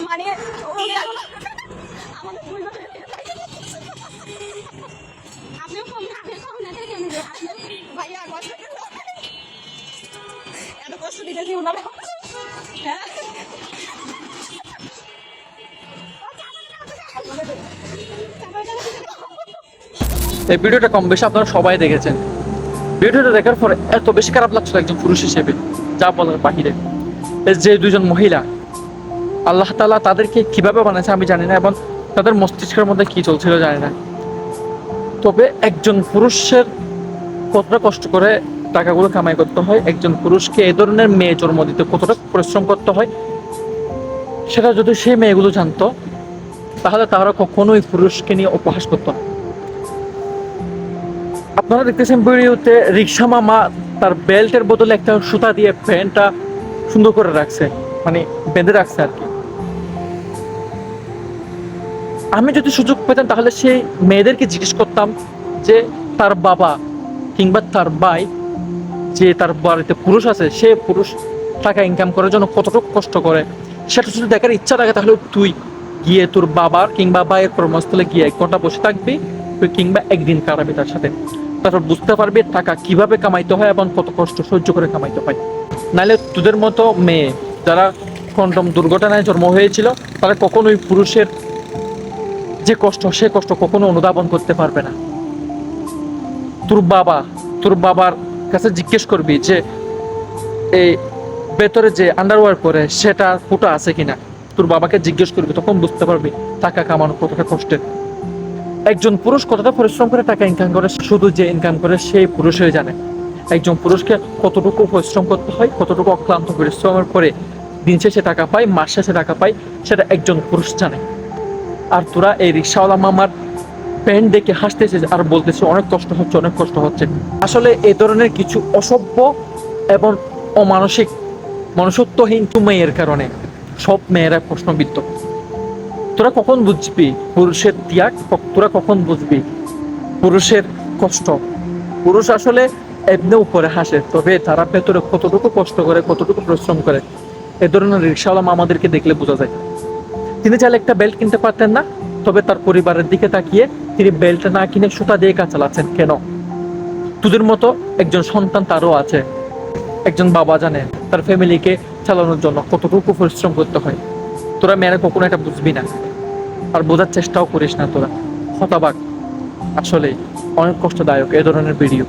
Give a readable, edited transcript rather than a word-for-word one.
মানে আপনিও কম না কেন ভাইয়া এত কষ্ট দিতেছি ওনারা। হ্যাঁ এই ভিডিওটা কম বেশি আপনারা সবাই দেখেছেন। ভিডিওটা দেখার পরে এত বেশি খারাপ লাগছিল একজন পুরুষ হিসেবে, যা বলার বাহিরে। যে দুজন মহিলা, আল্লাহ তাআলা তাদেরকে কিভাবে বানাইছে আমি জানি না, এবং তাদের মস্তিষ্কের মধ্যে কি চলছিল জানি না। তবে একজন পুরুষের কতটা কষ্ট করে টাকাগুলো কামাই করতে হয়, একজন পুরুষকে এই ধরনের মেয়ে জন্ম দিতে কতটা পরিশ্রম করতে হয়, সেটা যদি সেই মেয়েগুলো জানতো তাহলে তারা কখনোই পুরুষকে নিয়ে উপহাস করতো না। আপনারা দেখতেছেন ভিডিওতে রিক্সা মামা তার বেল্টের বদলে একটা সুতা দিয়ে প্যান্টটা সুন্দর করে রাখছে, মানে বেঁধে রাখছে আর কি। আমি যদি সুযোগ পেতাম তাহলে সেই মেয়েদেরকে জিজ্ঞেস করতাম যে তার বাবা কিংবা তার ভাই, যে তার বাড়িতে পুরুষ আছে, সে পুরুষ টাকা ইনকাম করার জন্য কতটুকু কষ্ট করে, সেটা যদি দেখার ইচ্ছা থাকে তাহলে তুই গিয়ে তোর বাবার কিংবা ভাইয়ের কর্মস্থলে গিয়ে 1 ঘন্টা বসে থাকবি, তুই কিংবা একদিন কাটাবি তার সাথে। তারপর বুঝতে পারবি টাকা কিভাবে কামাইতে হয় এবং কত কষ্ট সহ্য করে কামাইতে হয়। নাহলে তোদের মতো মেয়ে যারা কন্ডম দুর্ঘটনায় জন্ম হয়েছিল, তারা কখনোই পুরুষের যে কষ্ট, সে কষ্ট কখনো অনুধাবন করতে পারবে না। তোর বাবার কাছে জিজ্ঞেস করবি যে এই ভেতরে যে আন্ডারওয়্যার পরে সেটা ফুটা আছে কিনা, তোর বাবাকে জিজ্ঞেস করবি, তখন বুঝতে পারবি টাকা কামানো কতটা কষ্টের। একজন পুরুষ কতটা পরিশ্রম করে টাকা ইনকাম করে, শুধু যে ইনকাম করে সেই পুরুষই জানে। একজন পুরুষকে কতটুকু পরিশ্রম করতে হয়, কতটুকু অক্লান্ত পরিশ্রমের পরে দিন শেষে টাকা পায়, মাস শেষে টাকা পায়, সেটা একজন পুরুষ জানে। আর তোরা এই রিক্সাওয়ালা মামার প্যান্ট দেখে হাসতেছে আর বলতেছে অনেক কষ্ট হচ্ছে, অনেক কষ্ট হচ্ছে। আসলে এই ধরনের কিছু অসভ্য এবং অমানসিক মনুষ্যত্বহীন মেয়ের কারণে সব মেয়েরা প্রশ্নবিদ্ধ। তোরা কখন বুঝবি পুরুষের ত্যাগ, তোরা কখন বুঝবি পুরুষের কষ্ট? পুরুষ আসলে এমনি উপরে হাসে, তবে তারা ভেতরে কতটুকু কষ্ট করে, কতটুকু পরিশ্রম করে, এ ধরনের রিক্সাওয়ালা মামাদেরকে দেখলে বোঝা যায়। তিনি চাইলে একটা বেল্ট কিনতে পারতেন না, তবে তার পরিবারের দিকে তাকিয়ে তিনি বেল্ট না কিনে সুতা দিয়ে কাজ চালাচ্ছেন কেন? তোদের মতো একজন সন্তান তারও আছে, একজন বাবা জানে তার ফ্যামিলিকে চালানোর জন্য কতটুকু পরিশ্রম করতে হয়। তোরা মেয়েরা কখনো এটা বুঝবি না, আর বোঝার চেষ্টাও করিস না তোরা। হতবাক, আসলে অনেক কষ্টদায়ক এ ধরনের ভিডিও।